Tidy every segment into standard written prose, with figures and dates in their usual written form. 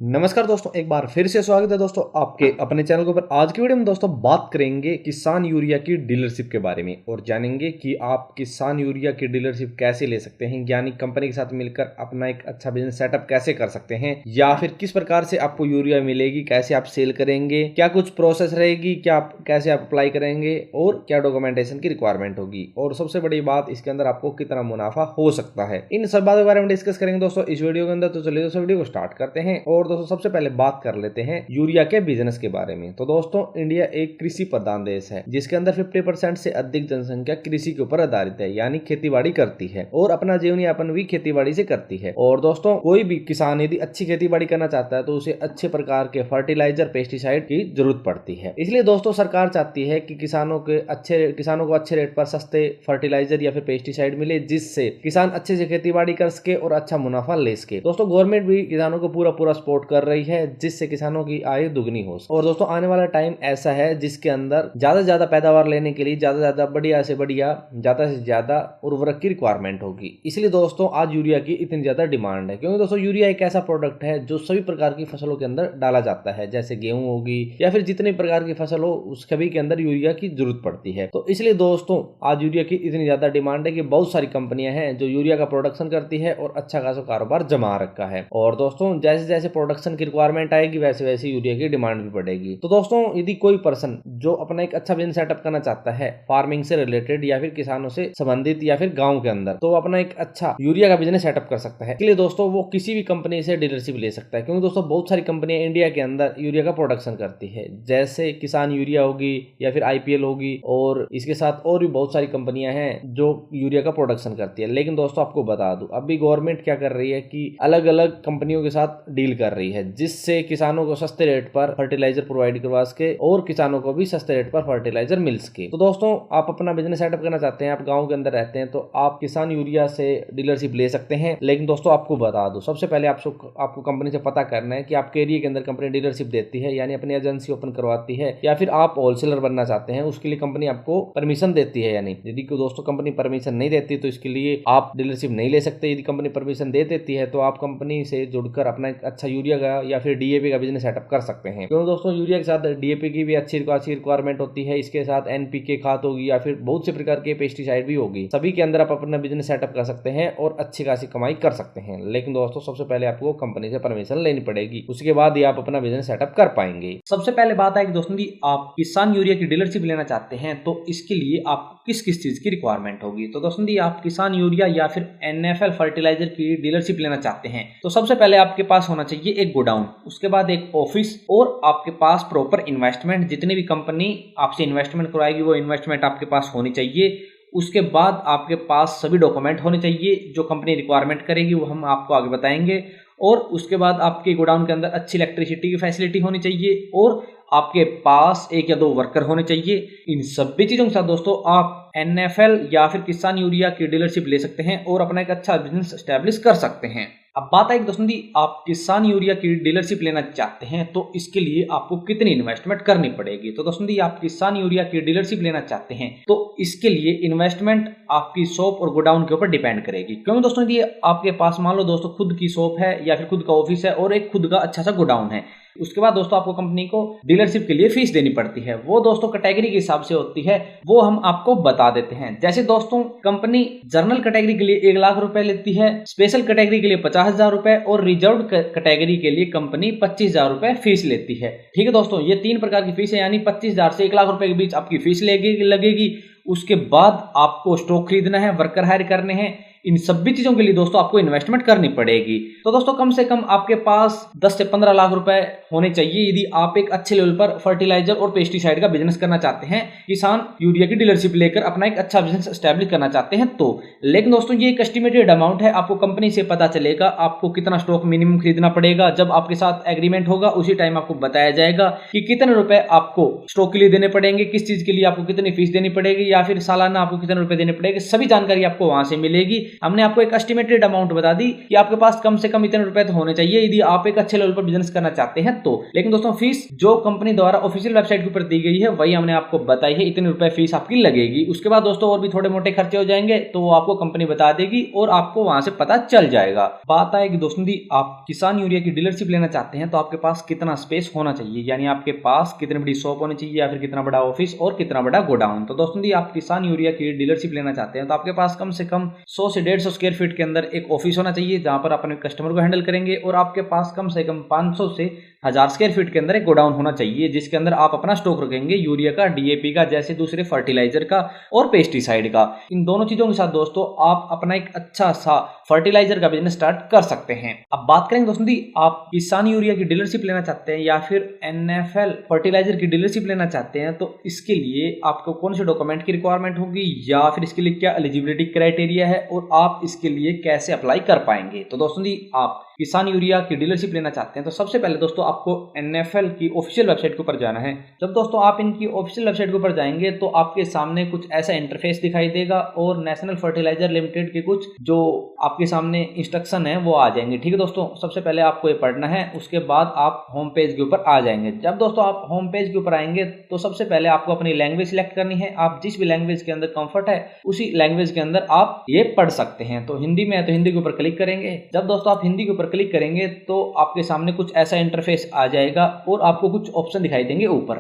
नमस्कार दोस्तों, एक बार फिर से स्वागत है दोस्तों आपके अपने चैनल के ऊपर। आज की वीडियो में दोस्तों बात करेंगे किसान यूरिया की डीलरशिप के बारे में और जानेंगे कि आप किसान यूरिया की डीलरशिप कैसे ले सकते हैं, यानी कंपनी के साथ मिलकर अपना एक अच्छा बिजनेस सेटअप कैसे कर सकते हैं, या फिर किस प्रकार से आपको यूरिया मिलेगी, कैसे आप सेल करेंगे, क्या कुछ प्रोसेस रहेगी, क्या आप कैसे आप अप्लाई करेंगे और क्या डॉक्यूमेंटेशन की रिक्वायरमेंट होगी, और सबसे बड़ी बात इसके अंदर आपको कितना मुनाफा हो सकता है। इन सब बातों के बारे में डिस्कस करेंगे दोस्तों इस वीडियो के अंदर। तो चलिए दोस्तों वीडियो को स्टार्ट करते हैं और दोस्तों सबसे पहले बात कर लेते हैं यूरिया के बिजनेस के बारे में। तो दोस्तों इंडिया एक कृषि प्रधान देश है जिसके अंदर 50% से अधिक जनसंख्या कृषि के ऊपर आधारित है, यानी खेतीबाड़ी करती है और अपना जीवन यापन भी खेतीबाड़ी से करती है। और दोस्तों कोई भी किसान यदि अच्छी खेतीबाड़ी करना चाहता है तो उसे अच्छे प्रकार के फर्टिलाइजर पेस्टिसाइड की जरूरत पड़ती है। इसलिए दोस्तों सरकार चाहती है कि किसानों को अच्छे रेट पर सस्ते फर्टिलाइजर या फिर पेस्टिसाइड मिले, जिससे किसान अच्छे से खेतीबाड़ी कर सके और अच्छा मुनाफा ले सके। दोस्तों गवर्नमेंट भी किसानों को पूरा सपोर्ट कर रही है, जिससे किसानों की आय दुगनी हो। और दोस्तों आने वाला टाइम ऐसा है जिसके अंदर ज्यादा से ज्यादा पैदावार लेने के लिए ज्यादा से ज्यादा उर्वरक की रिक्वायरमेंट होगी। इसलिए दोस्तों आज यूरिया की इतनी ज्यादा डिमांड है, क्योंकि दोस्तों यूरिया एक ऐसा प्रोडक्ट है जो सभी प्रकार की फसलों के अंदर डाला जाता है, जैसे गेहूं होगी या फिर जितनी प्रकार की फसल हो उस सभी के अंदर यूरिया की जरूरत पड़ती है। तो इसलिए दोस्तों आज यूरिया की इतनी ज्यादा डिमांड है कि बहुत सारी कंपनियां हैं जो यूरिया का प्रोडक्शन करती है और अच्छा खासा कारोबार जमा रखा है। और दोस्तों जैसे जैसे प्रोडक्शन की रिक्वायरमेंट आएगी वैसे वैसे यूरिया की डिमांड भी बढ़ेगी। तो दोस्तों यदि कोई पर्सन जो अपना एक अच्छा बिजनेस सेटअप करना चाहता है फार्मिंग से रिलेटेड या फिर किसानों से संबंधित या फिर गांव के अंदर, तो अपना एक अच्छा यूरिया का बिजनेस सेटअप कर सकता है। इसलिए दोस्तों वो किसी भी कंपनी से डीलरशिप ले सकता है, क्योंकि दोस्तों बहुत सारी कंपनियां इंडिया के अंदर यूरिया का प्रोडक्शन करती है, जैसे किसान यूरिया होगी या फिर IPL होगी, और इसके साथ और भी बहुत सारी कंपनियां हैं जो यूरिया का प्रोडक्शन करती है। लेकिन दोस्तों आपको बता दूं अभी गवर्नमेंट क्या कर रही है कि अलग अलग कंपनियों के साथ डील कर रही है, जिससे किसानों को सस्ते रेट पर फर्टिलाइजर प्रोवाइड करवा सके और किसानों को भी सस्ते रेट पर फर्टिलाइजर मिल सके। तो दोस्तों आप अपना बिजनेस सेटअप करना चाहते हैं, आप गांव के अंदर रहते हैं, तो आप किसान यूरिया से डीलरशिप ले सकते हैं। लेकिन दोस्तों आपको बता दूं सबसे पहले आपको कंपनी से पता करना है कि आपके एरिया के अंदर कंपनी डीलरशिप देती है, यानी अपनी एजेंसी ओपन करवाती है, या फिर आप होलसेलर बनना चाहते हैं उसके लिए कंपनी आपको परमिशन देती है या नहीं। यदि दोस्तों कंपनी परमिशन नहीं देती तो इसके लिए आप डीलरशिप नहीं ले सकते। यदि कंपनी परमिशन दे देती है तो आप कंपनी से जुड़कर अपना एक अच्छा यूरिया का या फिर DAP का बिजनेस सेटअप कर सकते हैं, क्योंकि दोस्तों यूरिया के साथ DAP की भी अच्छी रिक्वायरमेंट होती है। इसके साथ NPK खाद होगी या फिर बहुत से प्रकार के पेस्टिसाइड भी होगी, सभी के अंदर आप अपना बिजनेस सेटअप कर सकते हैं और अच्छी खासी कमाई कर सकते हैं। लेकिन दोस्तों सबसे पहले आपको कंपनी से परमिशन लेनी पड़ेगी, उसके बाद ही आप अपना बिजनेस सेटअप कर पाएंगे। सबसे पहले बात है कि दोस्तों जी आप किसान यूरिया की डीलरशिप लेना चाहते हैं तो इसके लिए आपको किस किस चीज की रिक्वायरमेंट होगी। तो दोस्तों जी आप किसान यूरिया या फिर NFL फर्टिलाइजर की डीलरशिप लेना चाहते हैं तो सबसे पहले आपके पास होना चाहिए एक गोडाउन, उसके बाद एक ऑफिस, और आपके पास प्रॉपर इन्वेस्टमेंट, जितनी भी कंपनी आपसे इन्वेस्टमेंट कराएगी वो इन्वेस्टमेंट आपके पास होनी चाहिए। उसके बाद आपके पास सभी डॉक्यूमेंट होने चाहिए जो कंपनी रिक्वायरमेंट करेगी, वो हम आपको आगे बताएंगे। और उसके बाद आपके गोडाउन के अंदर अच्छी इलेक्ट्रिसिटी की फैसिलिटी होनी चाहिए और आपके पास एक या दो वर्कर होने चाहिए। इन सभी चीजों के साथ दोस्तों आप NFL या फिर किसान यूरिया की डीलरशिप ले सकते हैं और अपना एक अच्छा बिजनेस एस्टेब्लिश कर सकते हैं। अब बात है कि दोस्तों जी आप किसान यूरिया की डीलरशिप लेना चाहते हैं तो इसके लिए आपको कितनी इन्वेस्टमेंट करनी पड़ेगी। तो दोस्तों जी आप किसान यूरिया की डीलरशिप लेना चाहते हैं तो इसके लिए इन्वेस्टमेंट आपकी शॉप और गोडाउन के ऊपर डिपेंड करेगी, क्योंकि दोस्तों जी आपके पास मान लो दोस्तों खुद की शॉप है या फिर खुद का ऑफिस है और एक खुद का अच्छा सा गोडाउन है। उसके बाद दोस्तों आपको कंपनी को डीलरशिप के लिए फीस देनी पड़ती है, वो दोस्तों कैटेगरी के हिसाब से होती है, वो हम आपको बता देते हैं। जैसे दोस्तों कंपनी जनरल कैटेगरी के लिए 1 लाख रुपए लेती है, स्पेशल कैटेगरी के लिए 50,000 रुपए और रिजर्व कैटेगरी के लिए कंपनी 25,000 रुपए फीस लेती है। ठीक है दोस्तों, ये 3 प्रकार की फीस है, यानी 25,000 से 1 लाख रुपए के बीच आपकी फीस लगेगी। उसके बाद आपको स्टॉक खरीदना है, वर्कर हायर करने हैं, इन सभी चीजों के लिए दोस्तों आपको इन्वेस्टमेंट करनी पड़ेगी। तो दोस्तों कम से कम आपके पास 10 से 15 लाख रुपए होने चाहिए यदि आप एक अच्छे लेवल पर फर्टिलाइजर और पेस्टिसाइड का बिजनेस करना चाहते हैं, किसान यूरिया की डीलरशिप लेकर अपना एक अच्छा बिजनेस एस्टेब्लिश करना चाहते हैं तो। लेकिन दोस्तों ये एक एस्टिमेटेड अमाउंट है, आपको कंपनी से पता चलेगा आपको कितना स्टॉक मिनिमम खरीदना पड़ेगा। जब आपके साथ एग्रीमेंट होगा उसी टाइम आपको बताया जाएगा कि कितने रुपए आपको स्टॉक के लिए देने पड़ेंगे, किस चीज के लिए आपको कितनी फीस देनी पड़ेगी या फिर सालाना आपको कितने रुपए देने पड़ेंगे, सभी जानकारी आपको वहां से मिलेगी। हमने आपको एक एस्टिमेटेड अमाउंट बता दी कि आपके पास कम से कम इतने रुपए तो होने चाहिए यदि आप एक अच्छे लेवल पर बिजनेस करना चाहते हैं तो। लेकिन दोस्तों फीस जो कंपनी द्वारा ऑफिशियल वेबसाइट के ऊपर दी गई है वही हमने आपको बताई है, इतने रुपए फीस आपकी लगेगी। उसके बाद दोस्तों और भी थोड़े मोटे खर्चे हो जाएंगे तो वो आपको कंपनी बता देगी और आपको वहां से पता चल जाएगा। बात आएगी दोस्तों दी आप किसान यूरिया की डीलरशिप लेना चाहते हैं तो आपके पास कितना स्पेस होना चाहिए, यानी आपके पास कितनी बड़ी शॉप होनी चाहिए या फिर कितना बड़ा ऑफिस और कितना बड़ा गोडाउन। तो दोस्तों दी आप किसान यूरिया की डीलरशिप लेना चाहते हैं तो आपके पास कम से कम 100 से 150 स्क्वायर फीट के अंदर एक ऑफिस होना चाहिए जहां पर अपने कस्टमर को हैंडल करेंगे, और आपके पास कम से कम 500 से 1000 स्क्वायर फीट के अंदर एक गोडाउन होना चाहिए जिसके अंदर आप अपना स्टॉक रखेंगे यूरिया का, डीएपी का, जैसे दूसरे फर्टिलाइजर का और पेस्टिसाइड का। इन दोनों चीजों के साथ दोस्तों आप अपना एक अच्छा सा फर्टिलाइजर का बिजनेस स्टार्ट कर सकते हैं। अब बात करेंगे दोस्तों दी आप किसान यूरिया की डीलरशिप लेना चाहते हैं या फिर एनएफएल फर्टिलाइजर की डीलरशिप लेना चाहते हैं तो इसके लिए आपको कौन से डॉक्यूमेंट की रिक्वायरमेंट होगी या फिर इसके लिए क्या एलिजिबिलिटी क्राइटेरिया है और आप इसके लिए कैसे अप्लाई कर पाएंगे। तो दोस्तों दी आप किसान यूरिया की डीलरशिप लेना चाहते हैं तो सबसे पहले दोस्तों आपको एनएफएल की ऑफिशियल वेबसाइट के ऊपर जाना है। जब दोस्तों आप इनकी ऑफिशियल वेबसाइट के ऊपर जाएंगे तो आपके सामने कुछ ऐसा इंटरफेस दिखाई देगा और नेशनल फर्टिलाइजर लिमिटेड के कुछ जो आपके सामने इंस्ट्रक्शन है वो आ जाएंगे। ठीक है दोस्तों, सबसे पहले आपको ये पढ़ना है, उसके बाद आप होम पेज के ऊपर आ जाएंगे। जब दोस्तों आप होम पेज के ऊपर आएंगे तो सबसे पहले आपको अपनी लैंग्वेज सिलेक्ट करनी है। आप जिस भी लैंग्वेज के अंदर कंफर्ट है उसी लैंग्वेज के अंदर आप ये पढ़ सकते हैं। तो हिंदी में है तो हिंदी के ऊपर क्लिक करेंगे। जब दोस्तों आप हिंदी के ऊपर क्लिक करेंगे तो आपके सामने कुछ ऐसा इंटरफेस आ जाएगा और आपको कुछ ऑप्शन दिखाई देंगे ऊपर।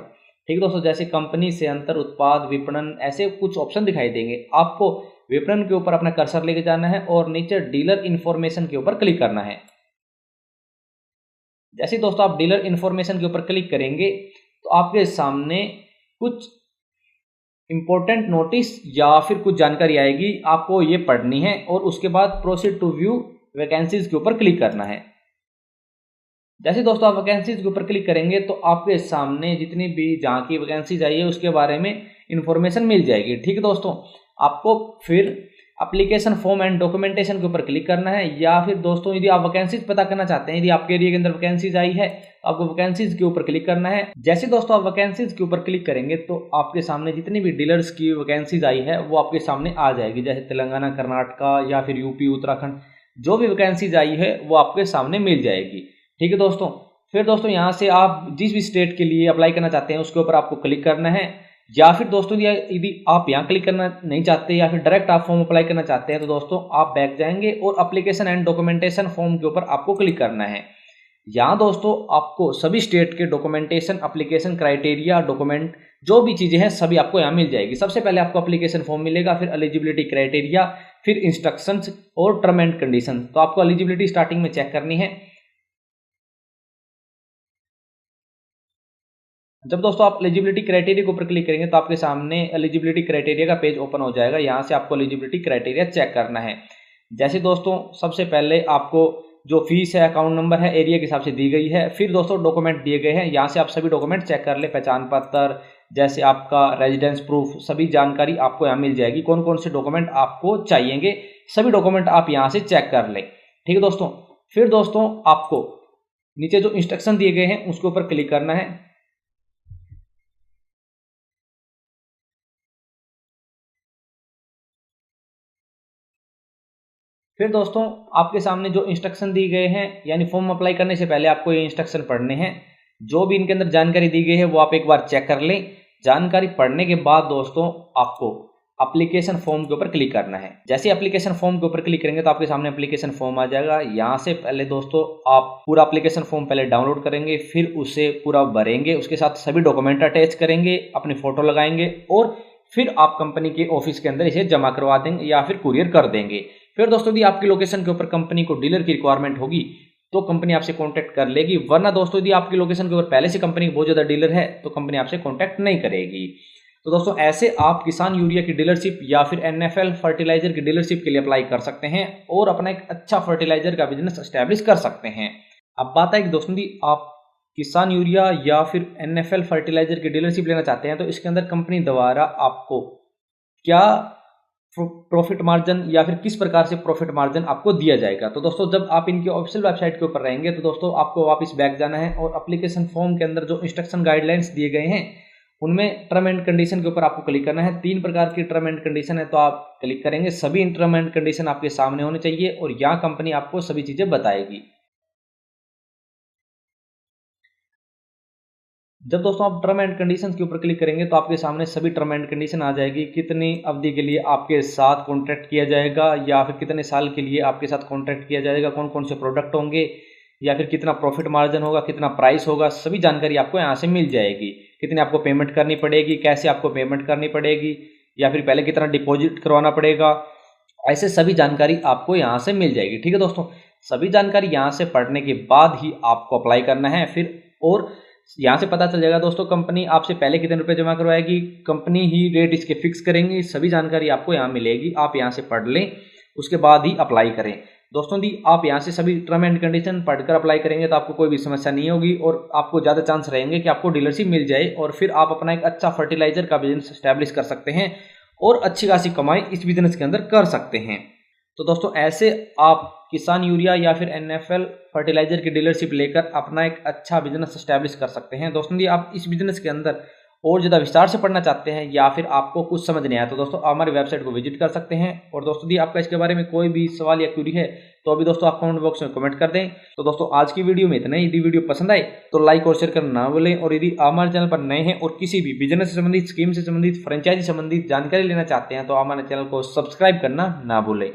ठीक है दोस्तों, जैसे कंपनी से अंतर, उत्पाद, विपणन, ऐसे कुछ ऑप्शन दिखाई देंगे। आपको विपणन के ऊपर अपना कर्सर लेके जाना है और नीचे डीलर इंफॉर्मेशन के ऊपर क्लिक करना है। जैसे दोस्तों आप डीलर इंफॉर्मेशन के ऊपर क्लिक करेंगे तो आपके सामने कुछ इंपॉर्टेंट नोटिस या फिर कुछ जानकारी आएगी, आपको ये पढ़नी है और उसके बाद प्रोसीड टू व्यू वैकेंसीज के ऊपर क्लिक करना है। जैसे दोस्तों आप वैकेंसीज के ऊपर क्लिक करेंगे तो आपके सामने जितनी भी जहाँ की वैकेंसीज आई है उसके बारे में इंफॉर्मेशन मिल जाएगी। ठीक है दोस्तों, आपको फिर एप्लीकेशन फॉर्म एंड डॉक्यूमेंटेशन के ऊपर क्लिक करना है, या फिर दोस्तों यदि आप वैकेंसीज पता करना चाहते हैं, यदि आपके एरिया के अंदर वैकेंसीज आई है आपको वैकेंसीज के ऊपर क्लिक करना है। जैसे दोस्तों आप वैकेंसीज के ऊपर क्लिक करेंगे तो आपके सामने जितनी भी डीलर्स की वैकेंसीज आई है वो आपके सामने आ जाएगी, जैसे तेलंगाना, कर्नाटका या फिर यूपी, उत्तराखंड, जो भी वैकेंसीज आई है वो आपके सामने मिल जाएगी। ठीक है दोस्तों, फिर दोस्तों यहाँ से आप जिस भी स्टेट के लिए अप्लाई करना चाहते हैं उसके ऊपर आपको क्लिक करना है, या फिर दोस्तों यदि आप यहाँ क्लिक करना नहीं चाहते या फिर डायरेक्ट आप फॉर्म अप्लाई करना चाहते हैं तो दोस्तों आप बैक जाएंगे और एप्लीकेशन एंड डॉक्यूमेंटेशन फॉर्म के ऊपर आपको क्लिक करना है। यहाँ दोस्तों आपको सभी स्टेट के डॉक्यूमेंटेशन, एप्लीकेशन क्राइटेरिया, डॉक्यूमेंट जो भी चीज़ें हैं सभी आपको यहाँ मिल जाएगी। सबसे पहले आपको एप्लीकेशन फॉर्म मिलेगा, फिर एलिजिबिलिटी क्राइटेरिया, फिर इंस्ट्रक्शंस और टर्म एंड कंडीशन। तो आपको एलिजिबिलिटी स्टार्टिंग में चेक करनी है। जब दोस्तों आप एलिजिबिलिटी क्राइटेरिया के ऊपर क्लिक करेंगे तो आपके सामने एलिजिबिलिटी क्राइटेरिया का पेज ओपन हो जाएगा। यहाँ से आपको एलिजिबिलिटी क्राइटेरिया चेक करना है। जैसे दोस्तों सबसे पहले आपको जो फीस है, अकाउंट नंबर है, एरिया के हिसाब से दी गई है। फिर दोस्तों डॉक्यूमेंट दिए गए हैं, यहाँ से आप सभी डॉक्यूमेंट चेक कर ले, पहचान पत्र, जैसे आपका रेजिडेंस प्रूफ, सभी जानकारी आपको यहाँ मिल जाएगी। कौन कौन से डॉक्यूमेंट आपको चाहिएंगे सभी डॉक्यूमेंट आप यहाँ से चेक कर ले। ठीक है दोस्तों, फिर दोस्तों आपको नीचे जो इंस्ट्रक्शन दिए गए हैं उसके ऊपर क्लिक करना है। फिर दोस्तों आपके सामने जो इंस्ट्रक्शन दिए गए हैं, यानी फॉर्म अप्लाई करने से पहले आपको ये इंस्ट्रक्शन पढ़ने हैं। जो भी इनके अंदर जानकारी दी गई है वो आप एक बार चेक कर लें। जानकारी पढ़ने के बाद दोस्तों आपको एप्लीकेशन फॉर्म के ऊपर क्लिक करना है। जैसे एप्लीकेशन फॉर्म के ऊपर क्लिक करेंगे तो आपके सामने एप्लीकेशन फॉर्म आ जाएगा। यहाँ से पहले दोस्तों आप पूरा एप्लीकेशन फॉर्म पहले डाउनलोड करेंगे, फिर उसे पूरा भरेंगे, उसके साथ सभी डॉक्यूमेंट अटैच करेंगे, अपनी फोटो लगाएंगे और फिर आप कंपनी के ऑफिस के अंदर इसे जमा करवा देंगे या फिर कुरियर कर देंगे। फिर दोस्तों यदि आपकी लोकेशन के ऊपर कंपनी को डीलर की रिक्वायरमेंट होगी तो कंपनी आपसे कांटेक्ट कर लेगी, वरना दोस्तों यदि आपकी लोकेशन के ऊपर पहले से कंपनी बहुत ज़्यादा डीलर है तो कंपनी आपसे कांटेक्ट नहीं करेगी। तो दोस्तों ऐसे आप किसान यूरिया की डीलरशिप या फिर एनएफएल फर्टिलाइजर की डीलरशिप के लिए अप्लाई कर सकते हैं और अपना एक अच्छा फर्टिलाइजर का बिजनेस एस्टेब्लिश कर सकते हैं। अब बात है कि दोस्तों यदि आप किसान यूरिया या फिर एनएफएल फर्टिलाइजर की डीलरशिप लेना चाहते हैं तो इसके अंदर कंपनी द्वारा आपको क्या प्रॉफिट मार्जिन या फिर किस प्रकार से प्रॉफिट मार्जिन आपको दिया जाएगा। तो दोस्तों जब आप इनकी ऑफिशियल वेबसाइट के ऊपर रहेंगे तो दोस्तों आपको वापस बैक जाना है और एप्लीकेशन फॉर्म के अंदर जो इंस्ट्रक्शन गाइडलाइंस दिए गए हैं उनमें टर्म एंड कंडीशन के ऊपर आपको क्लिक करना है। 3 प्रकार की टर्म एंड कंडीशन है, तो आप क्लिक करेंगे। सभी टर्म एंड कंडीशन आपके सामने होने चाहिए और यहाँ कंपनी आपको सभी चीजें बताएगी। जब दोस्तों आप टर्म एंड कंडीशंस के ऊपर क्लिक करेंगे तो आपके सामने सभी टर्म एंड कंडीशन आ जाएगी। कितनी अवधि के लिए आपके साथ कॉन्ट्रैक्ट किया जाएगा या फिर कितने साल के लिए आपके साथ कॉन्ट्रैक्ट किया जाएगा, कौन कौन से प्रोडक्ट होंगे या फिर कितना प्रॉफिट मार्जिन होगा, कितना प्राइस होगा, सभी जानकारी आपको यहाँ से मिल जाएगी। कितनी आपको पेमेंट करनी पड़ेगी, कैसे आपको पेमेंट करनी पड़ेगी या फिर पहले कितना डिपॉजिट करवाना पड़ेगा, ऐसे सभी जानकारी आपको यहाँ से मिल जाएगी। ठीक है दोस्तों, सभी जानकारी यहाँ से पढ़ने के बाद ही आपको अप्लाई करना है फिर, और यहाँ से पता चल जाएगा दोस्तों कंपनी आपसे पहले कितने रुपए जमा करवाएगी, कंपनी ही रेट इसके फिक्स करेंगे। सभी जानकारी आपको यहाँ मिलेगी, आप यहाँ से पढ़ लें, उसके बाद ही अप्लाई करें। दोस्तों यदि आप यहाँ से सभी टर्म एंड कंडीशन पढ़कर अप्लाई करेंगे तो आपको कोई भी समस्या नहीं होगी और आपको ज़्यादा चांस रहेंगे कि आपको डीलरशिप मिल जाए और फिर आप अपना एक अच्छा फर्टिलाइजर का बिजनेस स्टैब्लिश कर सकते हैं और अच्छी खासी कमाई इस बिजनेस के अंदर कर सकते हैं। तो दोस्तों ऐसे आप किसान यूरिया या फिर NFL फर्टिलाइजर की डीलरशिप लेकर अपना एक अच्छा बिजनेस स्टैब्लिश कर सकते हैं। दोस्तों यदि आप इस बिजनेस के अंदर और ज़्यादा विस्तार से पढ़ना चाहते हैं या फिर आपको कुछ समझ नहीं आया तो दोस्तों आप हमारी वेबसाइट को विजिट कर सकते हैं। और दोस्तों यदि आपका इसके बारे में कोई भी सवाल या क्वेरी है तो अभी दोस्तों आप कमेंट बॉक्स में कमेंट कर दें। तो दोस्तों आज की वीडियो में इतना ही। यदि वीडियो पसंद आए तो लाइक और शेयर करना ना भूलें और यदि आप हमारे चैनल पर नए हैं और किसी भी बिजनेस से संबंधित, स्कीम से संबंधित, फ्रेंचाइजी संबंधित जानकारी लेना चाहते हैं तो हमारे चैनल को सब्सक्राइब करना ना भूलें।